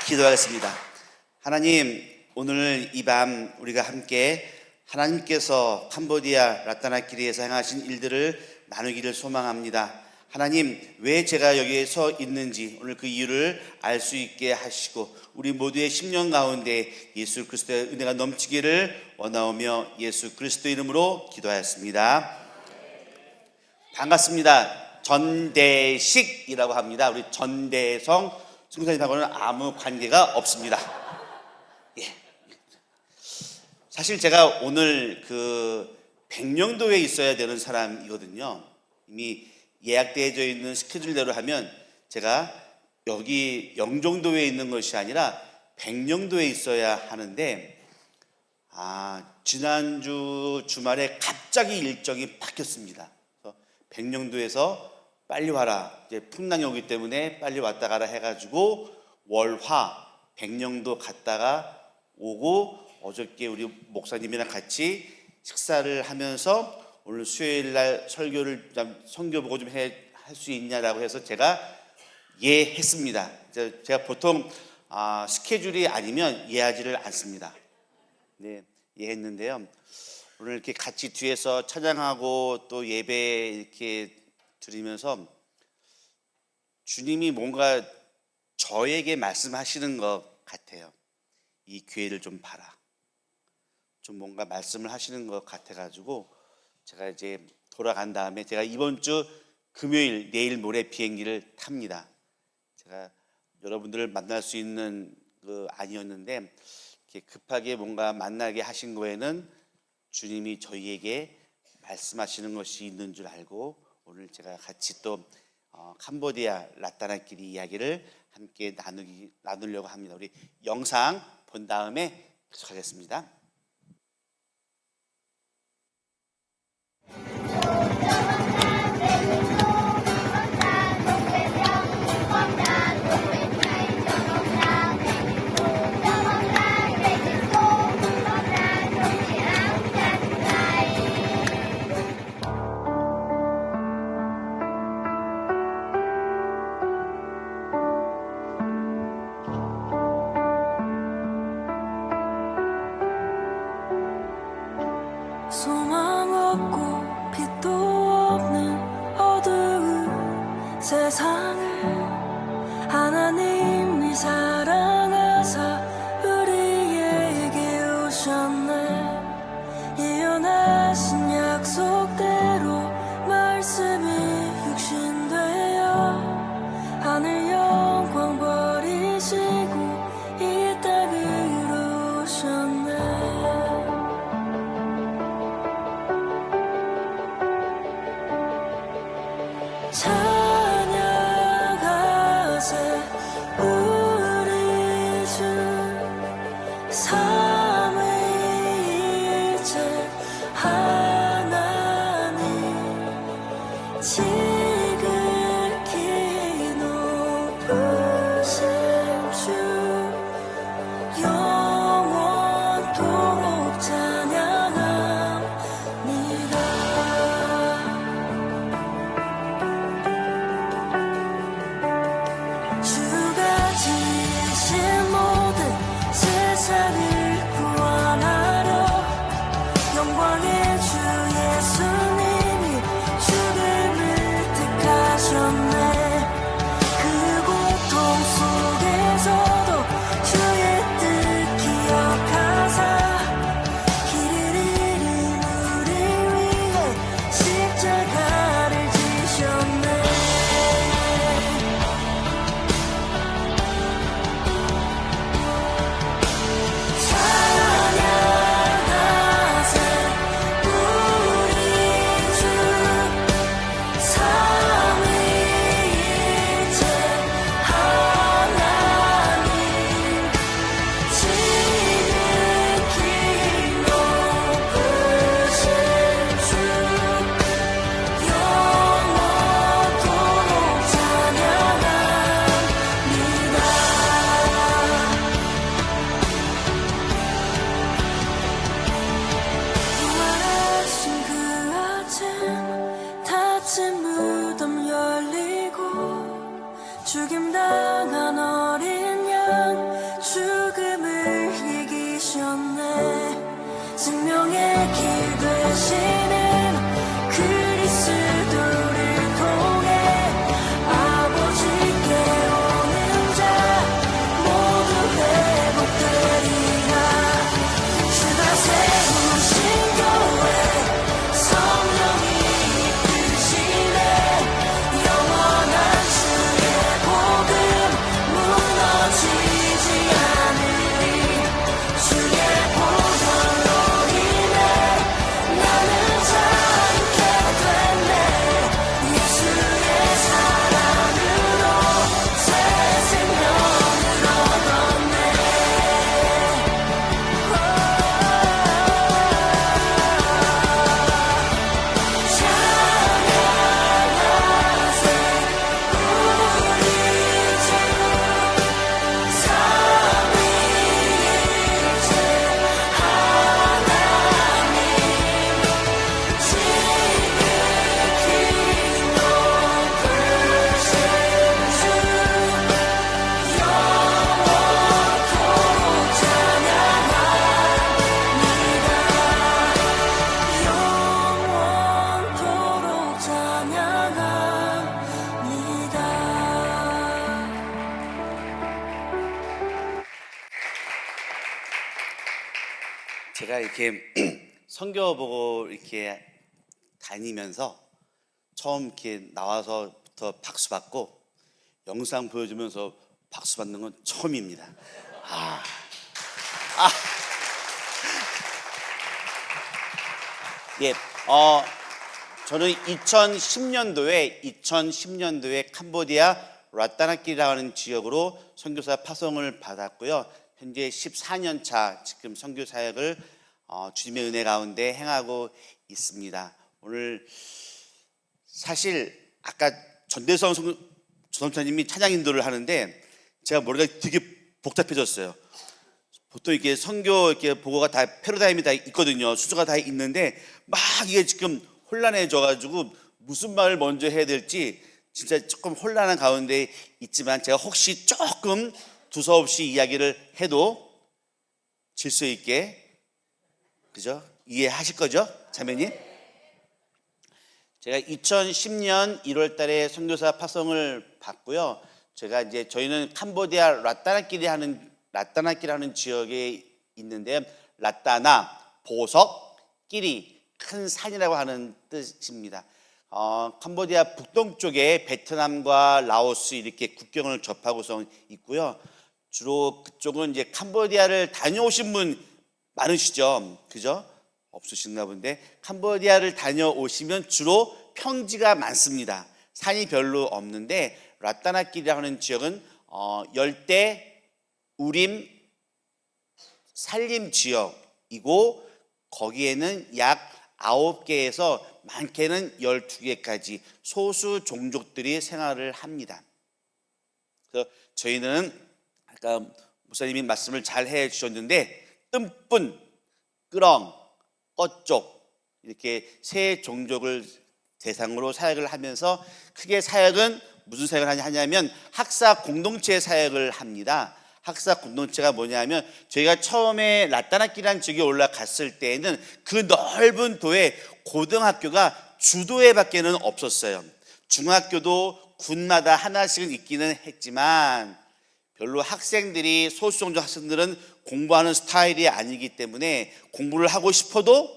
기도하겠습니다. 하나님, 오늘 이 밤 우리가 함께 하나님께서 캄보디아 라타나키리에서 행하신 일들을 나누기를 소망합니다. 하나님, 왜 제가 여기에 서 있는지 오늘 그 이유를 알 수 있게 하시고 우리 모두의 심령 가운데 예수 그리스도의 은혜가 넘치기를 원하오며 예수 그리스도 이름으로 기도하였습니다. 반갑습니다. 전대식이라고 합니다. 우리 전대성 승사님하고는 아무 관계가 없습니다. 예. 사실 제가 오늘 백령도에 있어야 되는 사람이거든요. 이미 예약되어져 있는 스케줄대로 하면 제가 여기 영종도에 있는 것이 아니라 백령도에 있어야 하는데, 지난주 주말에 갑자기 일정이 바뀌었습니다. 그래서 백령도에서 빨리 와라, 이제 풍랑이 오기 때문에 빨리 왔다 가라 해가지고 월화 백령도 갔다가 오고, 어저께 우리 목사님이랑 같이 식사를 하면서 오늘 수요일 날 설교를 선교 보고 좀 할 수 있냐라고 해서 제가 예했습니다. 제가 보통 스케줄이 아니면 예하지를 않습니다. 네, 예했는데요. 오늘 이렇게 같이 뒤에서 찬양하고 또 예배 이렇게 드리면서 주님이 뭔가 저에게 말씀하시는 것 같아요. 이 교회를 좀 봐라. 좀 뭔가 말씀을 하시는 것 같아가지고 제가 이제 돌아간 다음에 제가 이번 주 금요일 내일 모레 비행기를 탑니다. 제가 여러분들을 만날 수 있는 아니었는데 이렇게 급하게 뭔가 만나게 하신 거에는 주님이 저희에게 말씀하시는 것이 있는 줄 알고 오늘 제가 같이 또 캄보디아 라타나키리 이야기를 함께 나누려고 합니다. 우리 영상 본 다음에 계속하겠습니다. 소망 없고 빛도 없는 어두운 세상을 하나님이 사랑하사 우리에게 오셨네. 예언하신 약속대로 말씀이 육신되어 하늘 영광 버리시고 이 땅으로 오셨네. 찬양하세 우리 주 삼위일체 하나님, 지극히 높으신 주 영원토록 찬양합니다. 주가 지으신 모든 세상을 구원하러 영광의 주 예수님이 죽음을 택하셨네. 그 고통 속에서도 주의 뜻 기억하사 길을 잃은 우리 위해 십자가를 지셨네. 찬양하세 우리 주 삼위일체 하나님, 지극히 높으신 주 영원토록 찬양합니다. 부활하신 그 아침 닫힌 무덤 열리고 죽임당한 어린 양 되시는 그리스도를 통해 아버지께 오는 자 모두 회복되리라. 주가 세우신 교회 성령이 이끄시네. 영원한 주의 복음 무너지지 않으리. 주의 보혈로 인해 나는 자유케 됐네. 예수의 사랑으로 새 생명을 얻었네. 찬양하세 우리 주 삼위일체 하나님 지극히 높으신 주 영원토록 찬양합니다. 제가 이렇게 선교 보고 이렇게 다니면서 처음 이렇게 나와서부터 박수 받고 영상 보여주면서 박수 받는 건 처음입니다. 예, 저는 2010년도에 캄보디아 라따나키라는 지역으로 선교사 파송을 받았고요. 현재 14년 차 지금 선교 사역을 주님의 은혜 가운데 행하고 있습니다. 오늘 사실 아까 전대성 전도사님이 찬양 인도를 하는데 제가 머리가 되게 복잡해졌어요. 보통 이렇게 선교 이렇게 보고가 다 패러다임이 다 있거든요. 순서가 다 있는데 막 이게 지금 혼란해져가지고 무슨 말을 먼저 해야 될지 진짜 조금 혼란한 가운데 있지만 제가 혹시 조금 두서없이 이야기를 해도 질서 있게 그죠? 이해하실 거죠? 자매님? 제가 2010년 1월 달에 선교사 파송을 받고요. 제가 이제 저희는 캄보디아 라따나키라는 지역에 있는데 라따나, 보석, 끼리 큰 산이라고 하는 뜻입니다. 캄보디아 북동쪽에 베트남과 라오스 이렇게 국경을 접하고서 있고요. 주로 그쪽은 이제 캄보디아를 다녀오신 분 많으시죠? 그죠? 없으신가 본데 캄보디아를 다녀오시면 주로 평지가 많습니다. 산이 별로 없는데 라따나키라는 지역은 열대 우림 산림 지역이고 거기에는 약 9개에서 많게는 12개까지 소수 종족들이 생활을 합니다. 그래서 저희는 아까 목사님이 말씀을 잘 해주셨는데 뜸뿐, 끄렁, 꺼쪽 이렇게 세 종족을 대상으로 사역을 하면서 크게 사역은 무슨 사역을 하냐면 학사 공동체 사역을 합니다. 학사 공동체가 뭐냐면 저희가 처음에 라따나키라는 지역에 올라갔을 때에는 그 넓은 도에 고등학교가 주도회밖에는 없었어요. 중학교도 군마다 하나씩은 있기는 했지만 별로 학생들이 소수종족 학생들은 공부하는 스타일이 아니기 때문에 공부를 하고 싶어도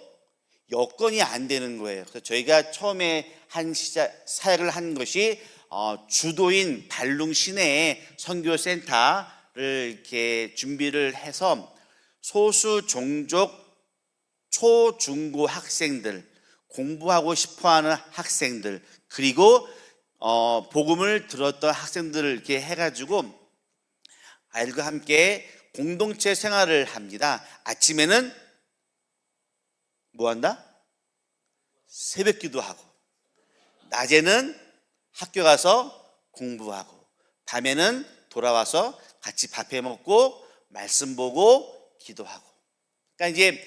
여건이 안 되는 거예요. 그래서 저희가 처음에 사역을 한 것이 주도인 발룽 시내에 선교센터를 이렇게 준비를 해서 소수 종족 초중고 학생들, 공부하고 싶어하는 학생들, 그리고 복음을 들었던 학생들을 이렇게 해가지고 아이들과 함께 공동체 생활을 합니다. 아침에는 뭐 한다? 새벽 기도하고, 낮에는 학교 가서 공부하고, 밤에는 돌아와서 같이 밥 해 먹고 말씀 보고 기도하고. 그러니까 이제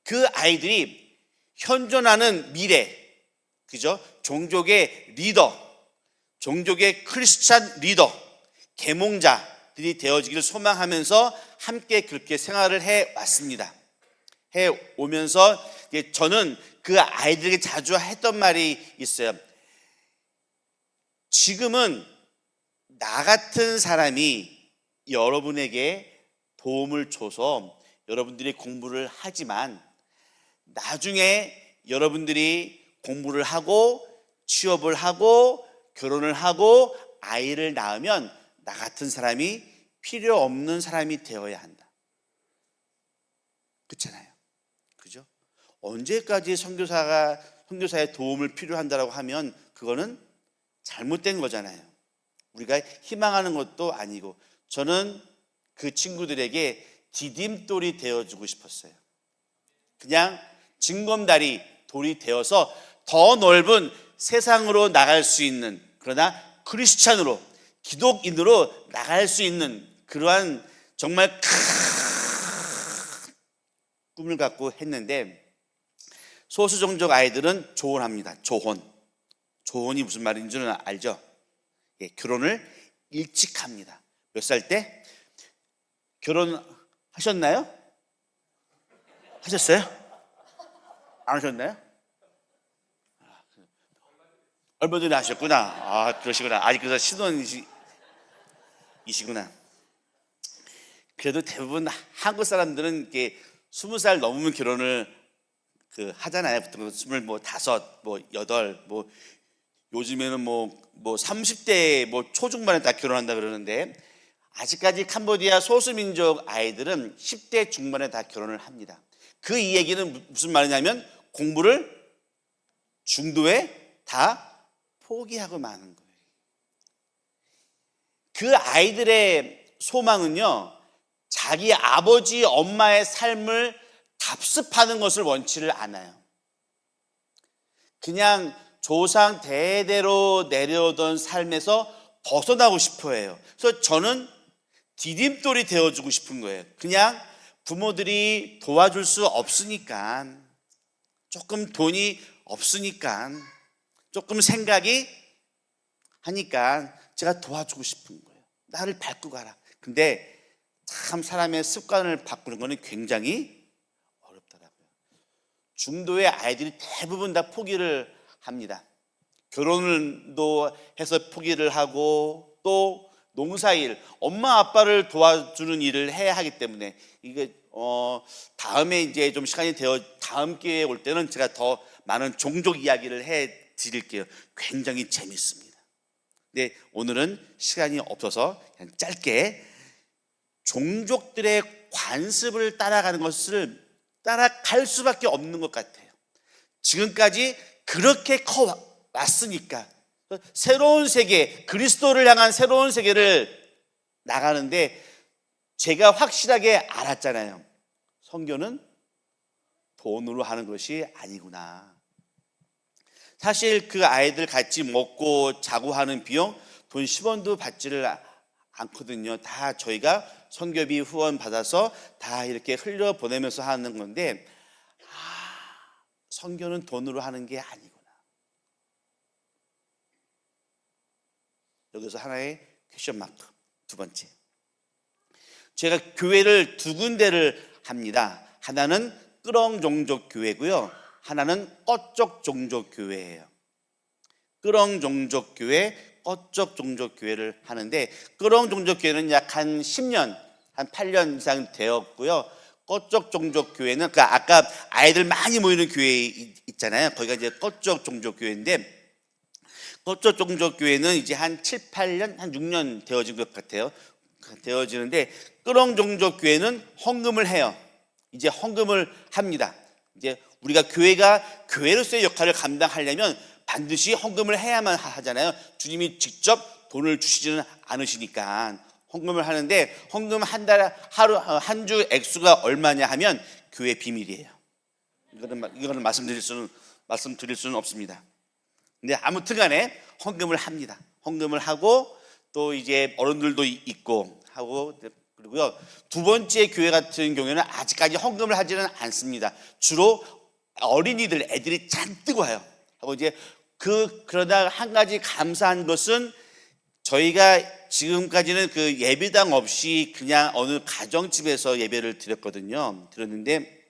그 아이들이 현존하는 미래, 그죠? 종족의 리더, 종족의 크리스찬 리더, 계몽자들이 되어지기를 소망하면서 함께 그렇게 생활을 해 왔습니다. 해 오면서 저는 그 그 아이들에게 자주 했던 말이 있어요. 지금은 나 같은 사람이 여러분에게 도움을 줘서 여러분들이 공부를 하지만 나중에 여러분들이 공부를 하고 취업을 하고 결혼을 하고 아이를 낳으면 나 같은 사람이 필요 없는 사람이 되어야 한다. 그렇잖아요. 그죠? 언제까지 선교사의 도움을 필요한다라고 하면 그거는 잘못된 거잖아요. 우리가 희망하는 것도 아니고. 저는 그 친구들에게 디딤돌이 되어주고 싶었어요. 그냥 징검다리 돌이 되어서 더 넓은 세상으로 나갈 수 있는, 그러나 크리스찬으로, 기독인으로 나갈 수 있는 그러한 정말 큰 꿈을 갖고 했는데, 소수종족 아이들은 조혼합니다. 조혼이 무슨 말인지는 알죠? 예, 결혼을 일찍 합니다. 몇 살 때? 결혼하셨나요? 하셨어요? 안 하셨나요? 얼마 전에 하셨구나. 아, 그러시구나. 아직 그래서 신혼이시구나. 그래도 대부분 한국 사람들은 이렇게 20살 넘으면 결혼을 하잖아요. 보통 25, 8, 요즘에는 30대 초중반에 다 결혼한다 그러는데, 아직까지 캄보디아 소수민족 아이들은 10대 중반에 다 결혼을 합니다. 그 이 얘기는 무슨 말이냐면 공부를 중도에 다 포기하고 마는 거예요. 그 아이들의 소망은요, 자기 아버지 엄마의 삶을 답습하는 것을 원치를 않아요. 그냥 조상 대대로 내려오던 삶에서 벗어나고 싶어 해요. 그래서 저는 디딤돌이 되어주고 싶은 거예요. 그냥 부모들이 도와줄 수 없으니까, 조금 돈이 없으니까, 조금 생각이 하니까 제가 도와주고 싶은 거예요. 나를 밟고 가라. 근데 참 사람의 습관을 바꾸는 거는 굉장히 어렵더라고요. 중도의 아이들이 대부분 다 포기를 합니다. 결혼도 해서 포기를 하고, 또 농사일, 엄마 아빠를 도와주는 일을 해야 하기 때문에, 이게 다음에 이제 좀 시간이 되어 다음 기회에 올 때는 제가 더 많은 종족 이야기를 해 드릴게요. 굉장히 재밌습니다. 근데 오늘은 시간이 없어서 그냥 짧게 종족들의 관습을 따라가는 것을 따라갈 수밖에 없는 것 같아요. 지금까지 그렇게 커왔으니까 새로운 세계, 그리스도를 향한 새로운 세계를 나가는데, 제가 확실하게 알았잖아요. 선교는 돈으로 하는 것이 아니구나. 사실 그 아이들 같이 먹고 자고 하는 비용 돈 10원도 받지를 않거든요. 다 저희가 선교비 후원 받아서 다 이렇게 흘려보내면서 하는 건데, 선교는 돈으로 하는 게 아니구나. 여기서 하나의 퀘션 마크. 두 번째, 제가 교회를 두 군데를 합니다. 하나는 끄렁 종족 교회고요, 하나는 꺼쪽 종족 교회예요. 끄렁 종족 교회, 꺼쪽 종족 교회를 하는데, 끄렁 종족 교회는 약 한 10년, 한 8년 이상 되었고요. 꺼쪽 종족 교회는 아까 아이들 많이 모이는 교회 있잖아요. 거기가 이제 꺼쪽 종족 교회인데, 꺼쪽 종족 교회는 이제 한 7, 8년, 한 6년 되어진 것 같아요. 되어지는데, 끄렁 종족 교회는 헌금을 해요. 이제 헌금을 합니다. 이제 우리가 교회가 교회로서의 역할을 감당하려면 반드시 헌금을 해야만 하잖아요. 주님이 직접 돈을 주시지는 않으시니까 헌금을 하는데, 헌금 한 달에 한 주 액수가 얼마냐 하면 교회 비밀이에요. 이거는 말씀드릴 수는 없습니다. 근데 아무튼간에 헌금을 합니다. 헌금을 하고, 또 이제 어른들도 있고 하고, 그리고요, 두 번째 교회 같은 경우에는 아직까지 헌금을 하지는 않습니다. 주로 어린이들, 애들이 잔뜩 와요. 하고 이제 그러다 한 가지 감사한 것은, 저희가 지금까지는 그 예배당 없이 그냥 어느 가정집에서 예배를 드렸는데,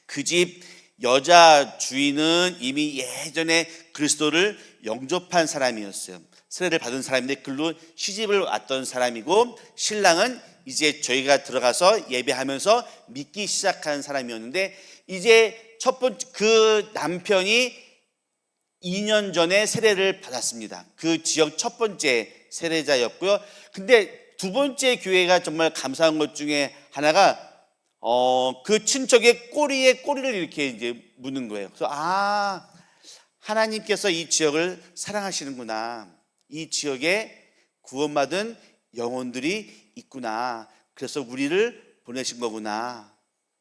그 집 여자 주인은 이미 예전에 그리스도를 영접한 사람이었어요. 세례를 받은 사람인데 글로 시집을 왔던 사람이고, 신랑은 이제 저희가 들어가서 예배하면서 믿기 시작한 사람이었는데, 이제 첫 번째 그 남편이 2년 전에 세례를 받았습니다. 그 지역 첫 번째 세례자였고요. 근데 두 번째 교회가 정말 감사한 것 중에 하나가 그 친척의 꼬리에 꼬리를 이렇게 이제 묻는 거예요. 그래서 하나님께서 이 지역을 사랑하시는구나. 이 지역에 구원받은 영혼들이 있구나. 그래서 우리를 보내신 거구나.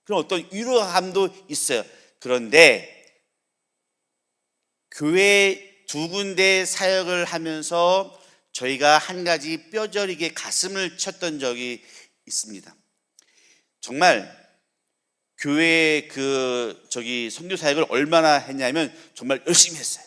그런 어떤 위로감도 있어요. 그런데 교회 두 군데 사역을 하면서 저희가 한 가지 뼈저리게 가슴을 쳤던 적이 있습니다. 정말 교회 선교 사역을 얼마나 했냐면 정말 열심히 했어요.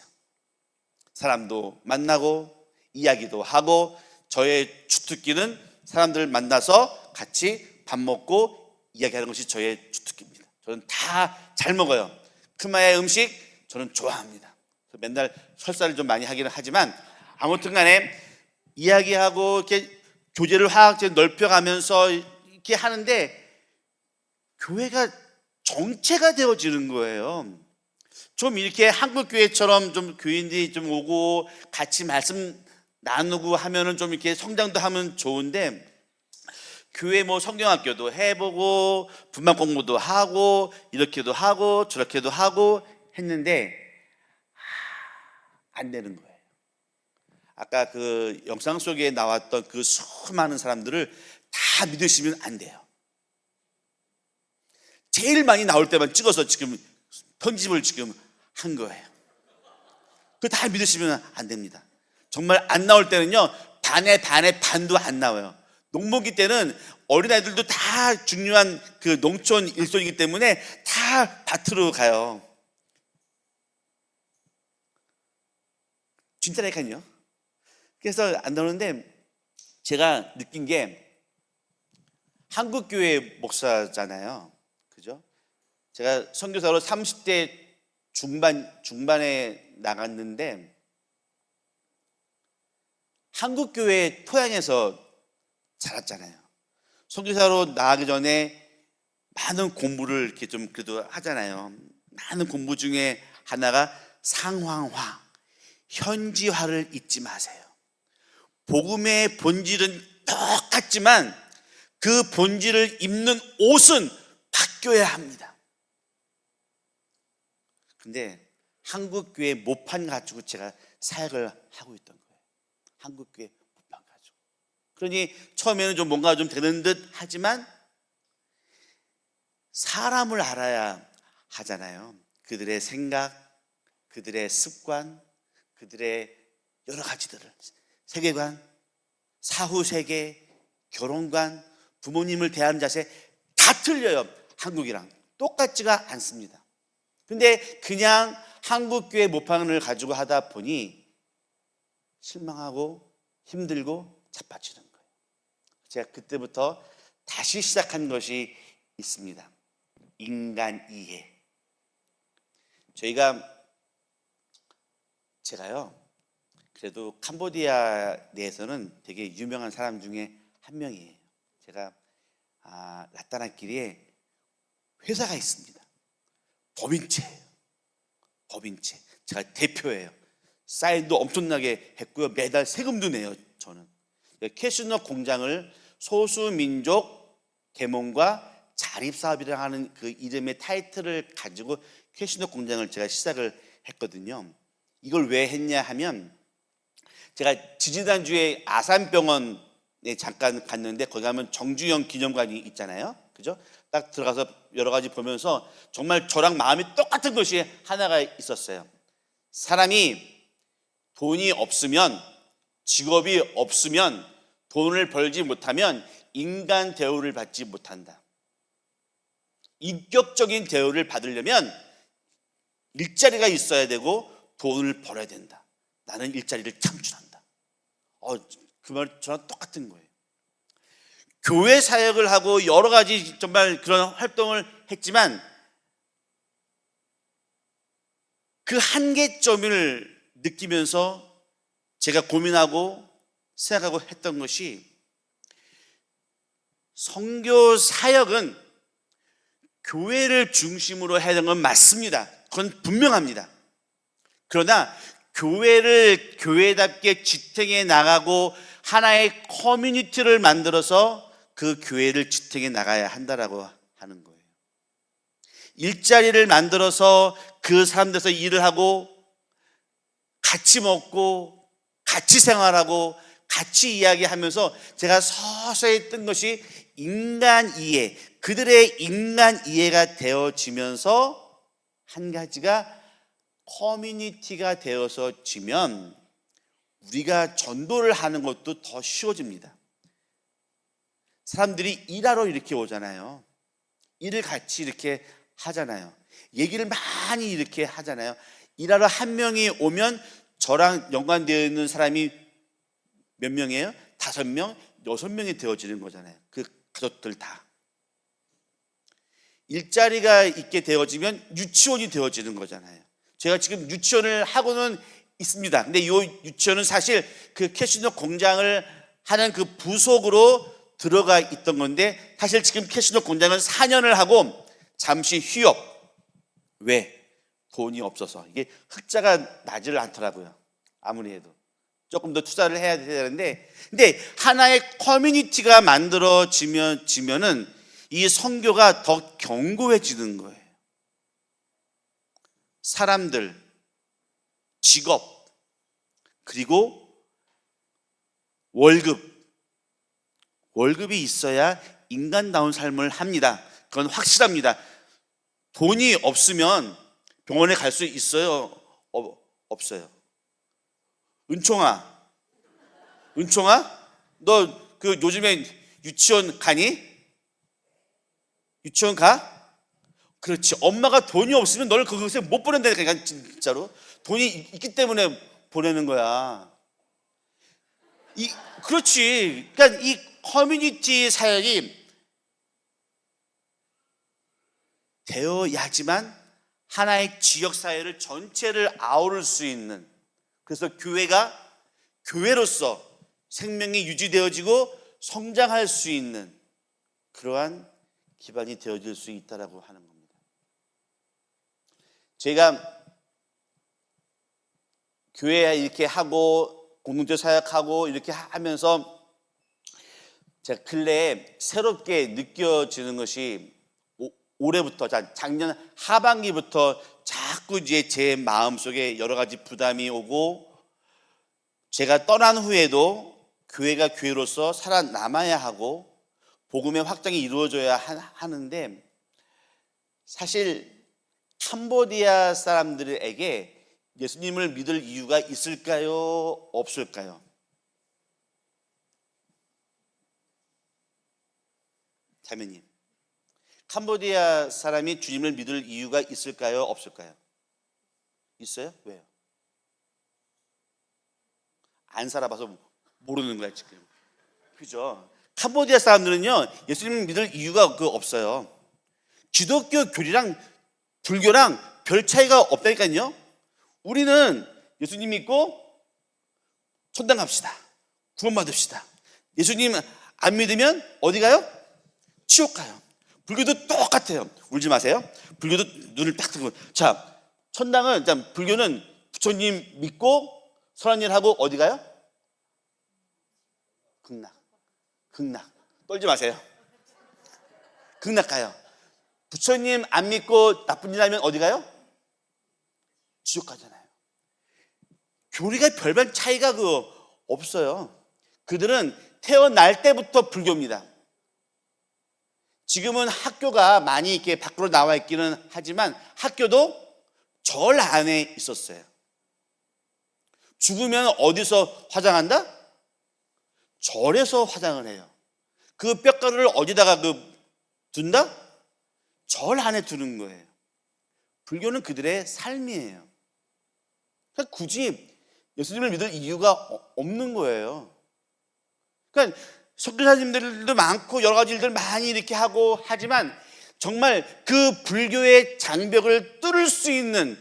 사람도 만나고 이야기도 하고, 저의 주특기는 사람들 만나서 같이 밥 먹고 이야기하는 것이 저의 주특기입니다. 저는 다 잘 먹어요. 크마의 음식 저는 좋아합니다. 맨날 설사를 좀 많이 하기는 하지만, 아무튼 간에 이야기하고 이렇게 교제를 확 넓혀가면서 이렇게 하는데, 교회가 정체가 되어지는 거예요. 좀 이렇게 한국 교회처럼 좀 교인들이 좀 오고 같이 말씀 나누고 하면은 좀 이렇게 성장도 하면 좋은데, 교회 뭐 성경학교도 해보고 분만 공부도 하고 이렇게도 하고 저렇게도 하고 했는데 안 되는 거예요. 아까 그 영상 속에 나왔던 그 수많은 사람들을 다 믿으시면 안 돼요. 제일 많이 나올 때만 찍어서 지금 편집을 지금 한 거예요. 그거 다 믿으시면 안 됩니다. 정말 안 나올 때는요, 반의 반도 안 나와요. 농번기 때는 어린아이들도 다 중요한 그 농촌 일손이기 때문에 다 밭으로 가요. 진짜라니까요. 그래서 안 나오는데, 제가 느낀 게, 한국교회 목사잖아요. 그죠? 제가 선교사로 30대 중반에 나갔는데, 한국교회 토양에서 자랐잖아요. 선교사로 나가기 전에 많은 공부를 이렇게 좀 그래도 하잖아요. 많은 공부 중에 하나가 상황화, 현지화를 잊지 마세요. 복음의 본질은 똑같지만 그 본질을 입는 옷은 바뀌어야 합니다. 근데 한국교회 모판 가지고 제가 사역을 하고 있던 거예요. 한국교회 모판 가지고. 그러니 처음에는 좀 뭔가 좀 되는 듯 하지만, 사람을 알아야 하잖아요. 그들의 생각, 그들의 습관, 그들의 여러 가지들을, 세계관, 사후세계, 결혼관, 부모님을 대하는 자세 다 틀려요. 한국이랑 똑같지가 않습니다. 근데 그냥 한국교회 모판을 가지고 하다 보니 실망하고 힘들고 자빠지는 거예요. 제가 그때부터 다시 시작한 것이 있습니다. 인간 이해. 제가요, 그래도 캄보디아 내에서는 되게 유명한 사람 중에 한 명이에요. 제가 라따나끼리에 회사가 있습니다. 법인체예요. 법인체. 제가 대표예요. 사인도 엄청나게 했고요. 매달 세금도 내요. 저는 캐시넛 공장을 소수민족 계몽과 자립사업이라고 하는 그 이름의 타이틀을 가지고 캐시넛 공장을 제가 시작을 했거든요. 이걸 왜 했냐 하면, 제가 지지난주에 아산병원에 잠깐 갔는데, 거기 가면 정주영 기념관이 있잖아요. 그죠? 딱 들어가서 여러 가지 보면서 정말 저랑 마음이 똑같은 것이 하나가 있었어요. 사람이 돈이 없으면, 직업이 없으면, 돈을 벌지 못하면 인간 대우를 받지 못한다. 인격적인 대우를 받으려면 일자리가 있어야 되고 돈을 벌어야 된다. 나는 일자리를 창출한다. 그 말 저랑 똑같은 거예요. 교회 사역을 하고 여러 가지 정말 그런 활동을 했지만, 그 한계점을 느끼면서 제가 고민하고 생각하고 했던 것이, 선교 사역은 교회를 중심으로 해야 되는 건 맞습니다. 그건 분명합니다. 그러나 교회답게 지탱해 나가고 하나의 커뮤니티를 만들어서 그 교회를 지탱해 나가야 한다라고 하는 거예요. 일자리를 만들어서 그 사람들에서 일을 하고 같이 먹고 같이 생활하고 같이 이야기하면서 제가 서서히 뜬 것이 인간 이해, 그들의 인간 이해가 되어지면서 한 가지가 커뮤니티가 되어서지면 우리가 전도를 하는 것도 더 쉬워집니다. 사람들이 일하러 이렇게 오잖아요. 일을 같이 이렇게 하잖아요. 얘기를 많이 이렇게 하잖아요. 일하러 한 명이 오면 저랑 연관되어 있는 사람이 몇 명이에요? 5명, 6명이 되어지는 거잖아요. 그 가족들 다. 일자리가 있게 되어지면 유치원이 되어지는 거잖아요. 제가 지금 유치원을 하고는 있습니다. 근데 이 유치원은 사실 그 캐시노 공장을 하는 그 부속으로 들어가 있던 건데, 사실 지금 캐시노 공장은 4년을 하고 잠시 휴업. 왜? 돈이 없어서. 이게 흑자가 나지를 않더라고요. 아무리 해도 조금 더 투자를 해야 되는데, 근데 하나의 커뮤니티가 만들어지면은 이 선교가 더 견고해지는 거예요. 사람들, 직업, 그리고 월급이 있어야 인간다운 삶을 합니다. 그건 확실합니다. 돈이 없으면 병원에 갈 수 있어요? 없어요. 은총아, 너 그 요즘에 유치원 가니? 유치원 가? 그렇지. 엄마가 돈이 없으면 너를 그곳에 못 보낸다니까. 진짜로 돈이 있기 때문에 보내는 거야. 그렇지. 그러니까 이 커뮤니티 사역이 되어야지만 하나의 지역 사회를 전체를 아우를 수 있는, 그래서 교회가 교회로서 생명이 유지되어지고 성장할 수 있는 그러한 기반이 되어질 수 있다라고 하는 겁니다. 제가 교회에 이렇게 하고 공동체 사역하고 이렇게 하면서 제가 근래에 새롭게 느껴지는 것이, 올해부터, 작년 하반기부터 자꾸 이제 제 마음속에 여러 가지 부담이 오고, 제가 떠난 후에도 교회가 교회로서 살아남아야 하고 복음의 확장이 이루어져야 하는데, 사실 캄보디아 사람들에게 예수님을 믿을 이유가 있을까요? 없을까요? 자매님, 캄보디아 사람이 주님을 믿을 이유가 있을까요? 없을까요? 있어요? 왜요? 안 살아봐서 모르는 거야 지금. 그죠? 캄보디아 사람들은요, 예수님을 믿을 이유가 없어요. 기독교 교리랑 불교랑 별 차이가 없다니까요. 우리는 예수님 믿고 천당 갑시다. 구원받읍시다. 예수님 안 믿으면 어디 가요? 지옥 가요. 불교도 똑같아요. 울지 마세요. 불교도 눈을 딱 뜨고, 자, 천당은, 불교는 부처님 믿고 선한 일 하고 어디 가요? 극락. 떨지 마세요. 극락 가요. 부처님 안 믿고 나쁜 일 하면 어디 가요? 지옥 가잖아요. 교리가 별반 차이가 없어요. 그들은 태어날 때부터 불교입니다. 지금은 학교가 많이 이렇게 밖으로 나와 있기는 하지만 학교도 절 안에 있었어요. 죽으면 어디서 화장한다? 절에서 화장을 해요. 그 뼈가루를 어디다가 둔다? 절 안에 두는 거예요. 불교는 그들의 삶이에요. 그러니까 굳이 예수님을 믿을 이유가 없는 거예요. 그러니까 선교사님들도 많고 여러 가지 일들 많이 이렇게 하고 하지만, 정말 그 불교의 장벽을 뚫을 수 있는,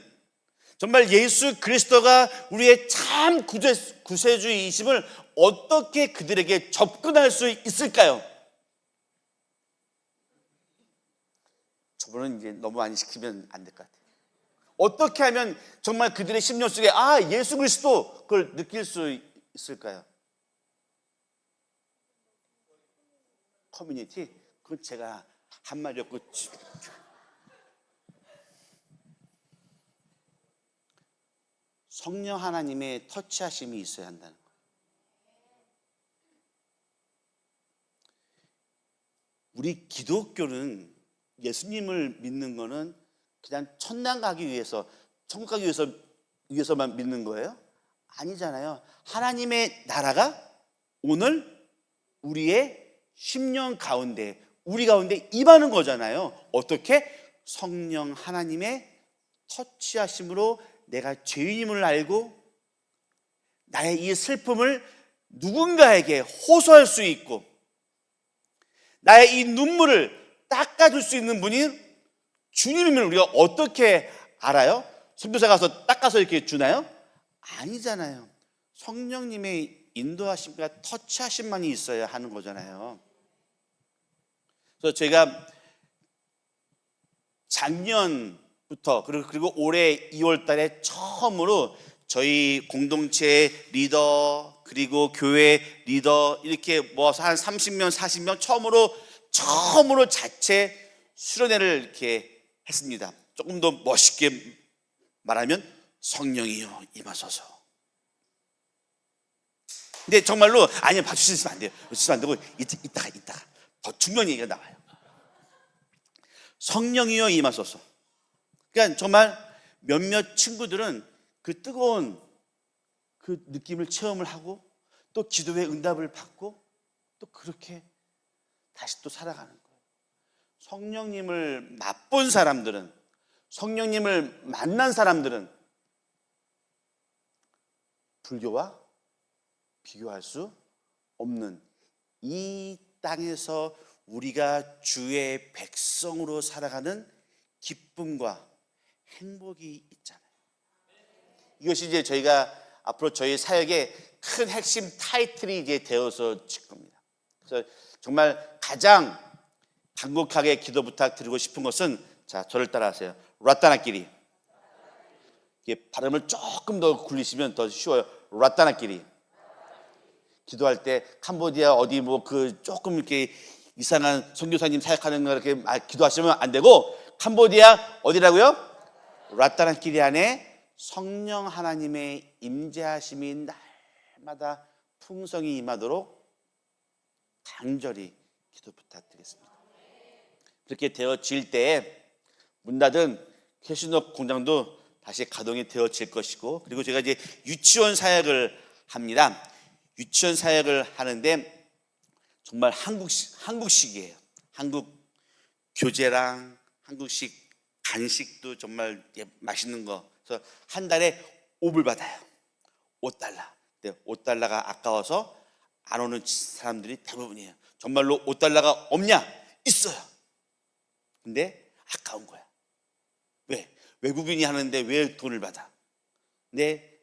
정말 예수 그리스도가 우리의 참 구세주이심을 어떻게 그들에게 접근할 수 있을까요? 저분은 이제 너무 많이 시키면 안 될 것 같아요. 어떻게 하면 정말 그들의 심령 속에 예수 그리스도 그걸 느낄 수 있을까요? 커뮤니티? 그건 제가 한 말이 없고 성령 하나님의 터치하심이 있어야 한다는 거예요. 우리 기독교는 예수님을 믿는 거는 그냥 천당 가기 위해서, 천국 가기 위해서만 믿는 거예요? 아니잖아요. 하나님의 나라가 오늘 우리의 심령 가운데, 우리 가운데 임하는 거잖아요. 어떻게? 성령 하나님의 터치하심으로 내가 죄인임을 알고 나의 이 슬픔을 누군가에게 호소할 수 있고 나의 이 눈물을 닦아줄 수 있는 분이 주님임을 우리가 어떻게 알아요? 선교사 가서 닦아서 이렇게 주나요? 아니잖아요. 성령님의 인도하심과 터치하심만이 있어야 하는 거잖아요. 그래서 제가 작년부터 그리고 올해 2월 달에 처음으로 저희 공동체 리더 그리고 교회 리더 이렇게 모아서 한 30명 40명 처음으로 자체 수련회를 이렇게 했습니다. 조금 더 멋있게 말하면 성령이여 임하소서. 근데 정말로 아니요, 봐주시면 안 돼요. 봐주시면 안 되고 이따가 더 중요한 얘기가 나와요. 성령이여 임하소서. 그러니까 정말 몇몇 친구들은 그 뜨거운 그 느낌을 체험을 하고 또 기도의 응답을 받고 또 그렇게 다시 또 살아가는 거예요. 성령님을 맛본 사람들은, 성령님을 만난 사람들은 불교와 비교할 수 없는 이 땅에서 우리가 주의 백성으로 살아가는 기쁨과 행복이 있잖아요. 이것이 이제 저희가 앞으로 저희 사역의 큰 핵심 타이틀이 이제 되어서 질 겁니다. 그래서 정말 가장 간곡하게 기도 부탁드리고 싶은 것은, 자, 저를 따라하세요. 라따나끼리. 이게 발음을 조금 더 굴리시면 더 쉬워요. 라따나끼리. 기도할 때 캄보디아 어디 조금 이렇게 이상한 선교사님 사역하는 거 이렇게 기도하시면 안 되고, 캄보디아 어디라고요? 라따나끼리 안에 성령 하나님의 임재하심이 날마다 풍성히 임하도록 간절히 기도 부탁드리겠습니다. 그렇게 되어질 때에 문 닫은 캐시노 공장도 다시 가동이 되어질 것이고, 그리고 제가 이제 유치원 사역을 합니다. 유치원 사역을 하는데 정말 한국식이에요. 한국 교재랑 한국식 간식도 정말 맛있는 거. 그래서 한 달에 5불 받아요. 5달러. 근데 5달러가 아까워서 안 오는 사람들이 대부분이에요. 정말로 5달러가 없냐? 있어요. 근데 아까운 거야. 왜? 외국인이 하는데 왜 돈을 받아? 근데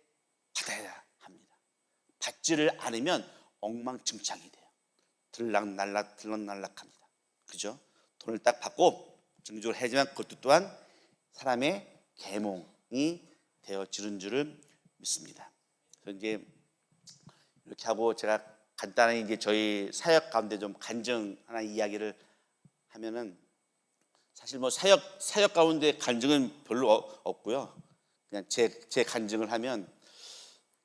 받아야 합니다. 받지를 않으면 엉망진창이 돼요. 들락날락합니다. 그죠? 돈을 딱 받고 정직을 해야지만 그것도 또한 사람의 계몽이 되어지는 줄을 믿습니다. 그래서 이제 이렇게 하고 제가 간단히 이제 저희 사역 가운데 좀 간증 하나 이야기를 하면은, 사실 사역 가운데 간증은 별로 없고요. 그냥 제 간증을 하면,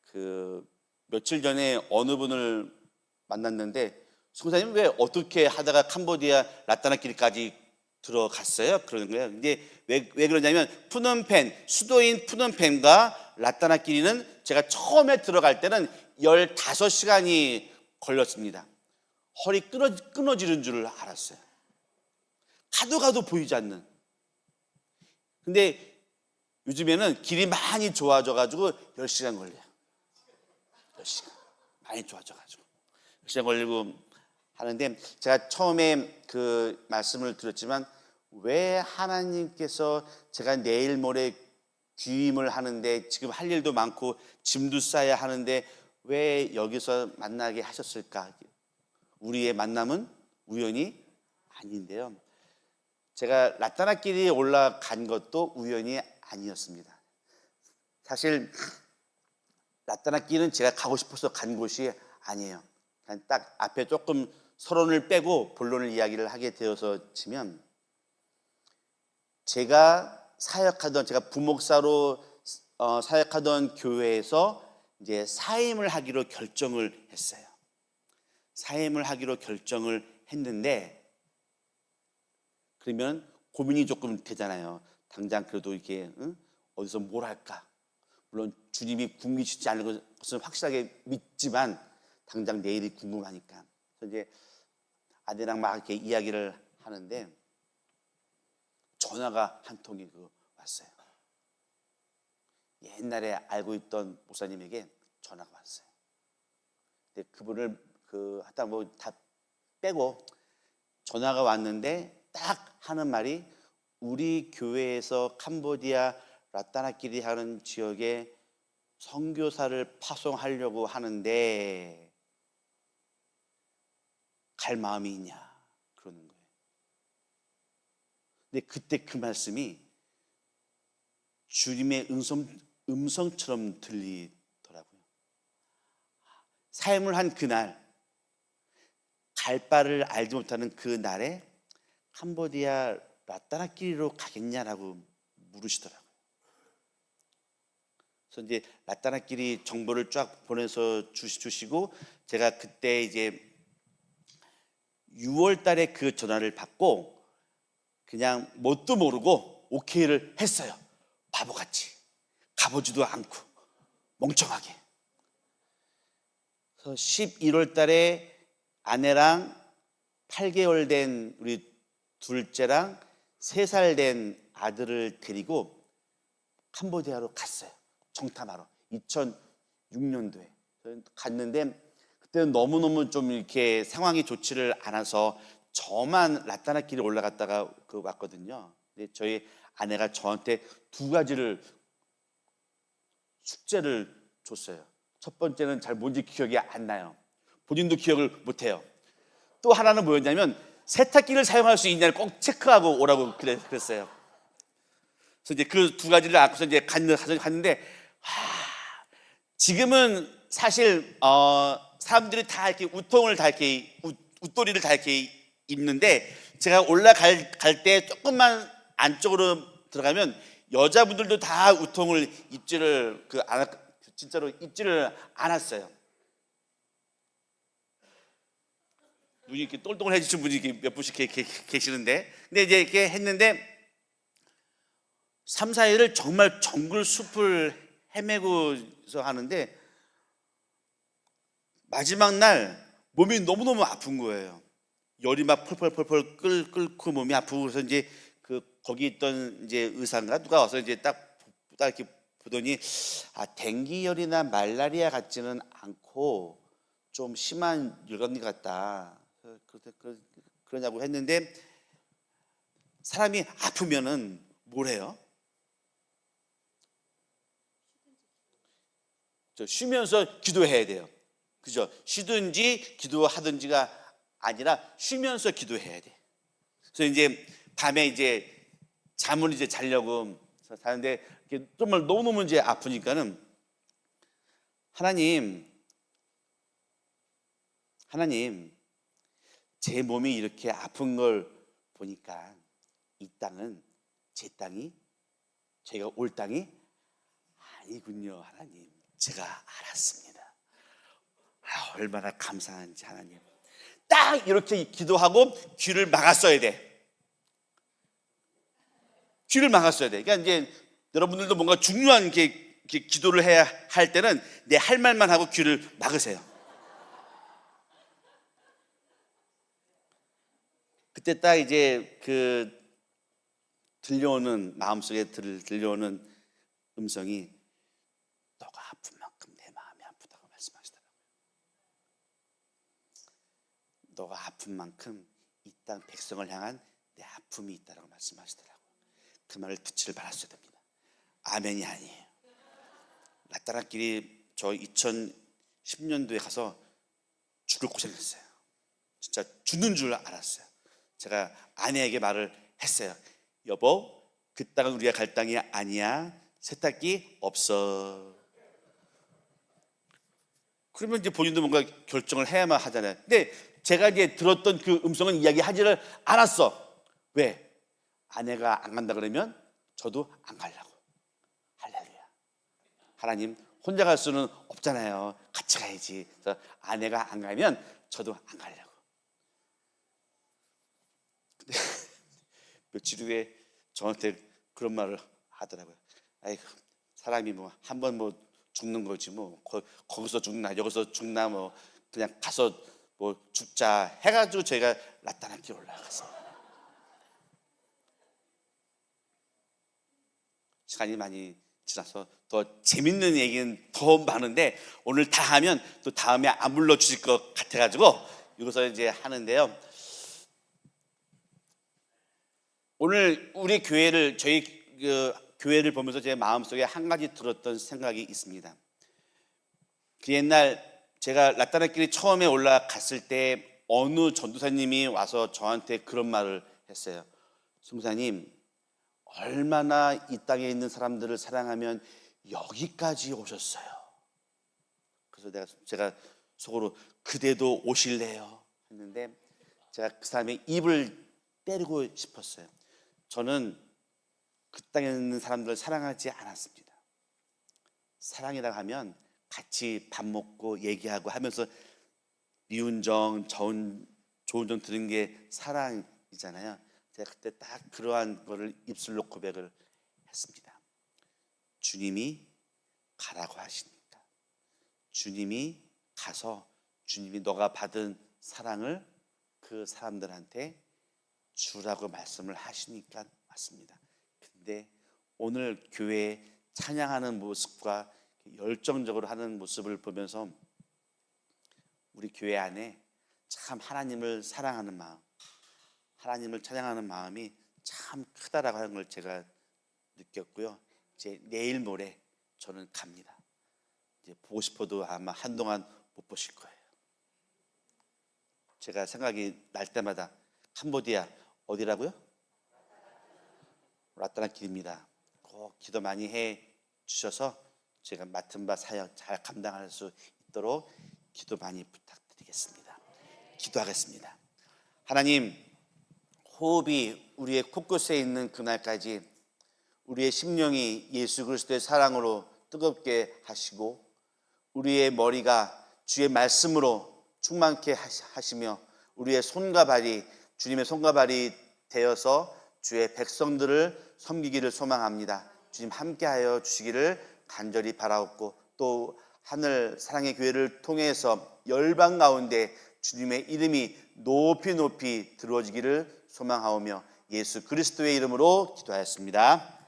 그 며칠 전에 어느 분을 만났는데, 성사님 왜 어떻게 하다가 캄보디아 라따나끼리까지 들어갔어요? 그러는 거예요. 근데 왜 그러냐면, 푸놈펜, 수도인 푸놈펜과 라따나끼리는 제가 처음에 들어갈 때는 15시간이 걸렸습니다. 허리 끊어지는 줄 알았어요. 가도 보이지 않는. 근데 요즘에는 길이 많이 좋아져가지고 10시간 걸려요. 10시간. 많이 좋아져가지고 10시간 걸리고 하는데, 제가 처음에 그 말씀을 드렸지만, 왜 하나님께서 제가 내일 모레 귀임을 하는데 지금 할 일도 많고 짐도 싸야 하는데 왜 여기서 만나게 하셨을까? 우리의 만남은 우연이 아닌데요. 제가 라타나길이 올라간 것도 우연이 아니었습니다. 사실 라타나길은 제가 가고 싶어서 간 곳이 아니에요. 그냥 딱 앞에 조금 서론을 빼고 본론을 이야기를 하게 되어서 치면, 제가 부목사로 사역하던 교회에서 이제 사임을 하기로 결정을 했어요. 사임을 하기로 결정을 했는데, 그러면 고민이 조금 되잖아요. 당장 그래도 이렇게 어디서 뭘 할까? 물론 주님이 굶기시지 않을 것은 확실하게 믿지만 당장 내일이 궁금하니까. 그래서 이제 아내랑 막 이렇게 이야기를 하는데 전화가 한 통이 왔어요. 옛날에 알고 있던 목사님에게 전화가 왔어요. 근데 그분을 하다 뭐 다 빼고 전화가 왔는데 딱 하는 말이, 우리 교회에서 캄보디아 라타나끼리 하는 지역에 선교사를 파송하려고 하는데 갈 마음이 있냐 그러는 거예요. 근데 그때 그 말씀이 주님의 음성처럼 들리더라고요. 사임을 한 그날, 갈 바를 알지 못하는 그 날에 캄보디아 라타나끼리로 가겠냐라고 물으시더라고요. 그래서 이제 라타나끼리 정보를 쫙 보내서 주시고, 제가 그때 이제 6월 달에 그 전화를 받고 그냥 뭣도 모르고 오케이를 했어요. 바보같이 가보지도 않고 멍청하게. 그래서 11월 달에 아내랑 8개월 된 우리 둘째랑 3살 된 아들을 데리고 캄보디아로 갔어요. 정탐하러. 2006년도에 갔는데, 그때는 너무너무 좀 이렇게 상황이 좋지를 않아서 저만 라타나길에 올라갔다가 왔거든요. 근데 저희 아내가 저한테 2가지를 숙제를 줬어요. 첫 번째는 잘 뭔지 기억이 안 나요. 본인도 기억을 못 해요. 또 하나는 뭐였냐면 세탁기를 사용할 수 있냐를 꼭 체크하고 오라고 그랬어요. 그래서 이제 그 2가지를 안고서 이제 갔는데, 지금은 사실 사람들이 다 이렇게 우통을 다 이렇게 웃도리를 다 이렇게 입는데, 제가 올라갈 때 조금만 안쪽으로 들어가면 여자분들도 다 우통을 입지를 진짜로 입지를 않았어요. 눈이 이렇게 똘똘해지신 분이 이렇게 몇 분씩 계시는데, 근데 이제 이렇게 했는데 3, 4일을 정말 정글 숲을 헤매고서 하는데, 마지막 날 몸이 너무너무 아픈 거예요. 열이 막 펄펄펄펄 끓고 몸이 아프고. 그래서 이제 거기 있던 이제 의사인가 누가 와서 이제 딱 이렇게 보더니, 댕기열이나 말라리아 같지는 않고 좀 심한 열감기 같다. 그러냐고 했는데, 사람이 아프면은 뭘 해요? 쉬면서 기도해야 돼요. 그죠? 쉬든지 기도하든지가 아니라 쉬면서 기도해야 돼. 그래서 이제 밤에 이제 잠을 이제 자려고 자는데, 정말 너무너무 이제 아프니까는 하나님, 제 몸이 이렇게 아픈 걸 보니까 이 땅은 제 땅이, 제가 올 땅이 아니군요. 하나님, 제가 알았습니다. 얼마나 감사한지. 하나님, 딱 이렇게 기도하고 귀를 막았어야 돼. 귀를 막았어야 돼. 그러니까 이제 여러분들도 뭔가 중요한 이렇게 기도를 해야 할 때는 내 할 말만 하고 귀를 막으세요. 그때 딱 이제 들려오는, 마음속에 들려오는 음성이, 너가 아픈 만큼 내 마음이 아프다고 말씀하시더라고요. 너가 아픈 만큼 이 땅 백성을 향한 내 아픔이 있다고 말씀하시더라고요. 그 말을 듣지를 말았어야 됩니다. 아멘이 아니에요. 라따라길이 저 2010년도에 가서 죽을 고생했어요. 진짜 죽는 줄 알았어요. 제가 아내에게 말을 했어요. 여보, 그 땅은 우리가 갈 땅이 아니야. 세탁기 없어. 그러면 이제 본인도 뭔가 결정을 해야만 하잖아요. 근데 제가 이제 들었던 그 음성은 이야기하지를 않았어. 왜? 아내가 안 간다 그러면 저도 안 가려고. 할렐루야. 하나님, 혼자 갈 수는 없잖아요. 같이 가야지. 그래서 아내가 안 가면 저도 안 가려고. 근데 며칠 후에 저한테 그런 말을 하더라고요. 아이고, 사람이 뭐 한 번 뭐 죽는 거지 뭐 거기서 죽나 여기서 죽나 뭐 그냥 가서 뭐 죽자 해가지고 제가 라따나길 올라갔어요. 시간이 많이 지나서 더 재밌는 얘기는 더 많은데 오늘 다 하면 또 다음에 안 불러주실 것 같아가지고 여기서 이제 하는데요. 오늘 우리 교회를 저희 교회를 보면서 제 마음속에 한 가지 들었던 생각이 있습니다. 그 옛날 제가 라따나길이 처음에 올라갔을 때 어느 전도사님이 와서 저한테 그런 말을 했어요. 선교사님, 얼마나 이 땅에 있는 사람들을 사랑하면 여기까지 오셨어요. 그래서 제가 속으로 그대도 오실래요? 했는데 제가 그 사람의 입을 때리고 싶었어요. 저는 그 땅에 있는 사람들을 사랑하지 않았습니다. 사랑이라고 하면 같이 밥 먹고 얘기하고 하면서 미운 정, 좋은 정 들은 게 사랑이잖아요. 제가 그때 딱 그러한 거를 입술로 고백을 했습니다. 주님이 가라고 하시니까, 주님이 가서 주님이 너가 받은 사랑을 그 사람들한테 주라고 말씀을 하시니까 맞습니다. 근데 오늘 교회에 찬양하는 모습과 열정적으로 하는 모습을 보면서 우리 교회 안에 참 하나님을 사랑하는 마음, 하나님을 찬양하는 마음이 참 크다라고 하는 걸 제가 느꼈고요. 이제 내일 모레 저는 갑니다. 이제 보고 싶어도 아마 한동안 못 보실 거예요. 제가 생각이 날 때마다 캄보디아 어디라고요? 라따나길입니다. 꼭 기도 많이 해 주셔서 제가 맡은 바 사역 잘 감당할 수 있도록 기도 많이 부탁드리겠습니다. 기도하겠습니다. 하나님, 호흡이 우리의 코끝에 있는 그날까지 우리의 심령이 예수 그리스도의 사랑으로 뜨겁게 하시고 우리의 머리가 주의 말씀으로 충만케 하시며 우리의 손과 발이 주님의 손과 발이 되어서 주의 백성들을 섬기기를 소망합니다. 주님 함께하여 주시기를 간절히 바라옵고 또 하늘 사랑의 교회를 통해서 열방 가운데 주님의 이름이 높이 높이 들어지기를 소망하오며 예수 그리스도의 이름으로 기도하였습니다.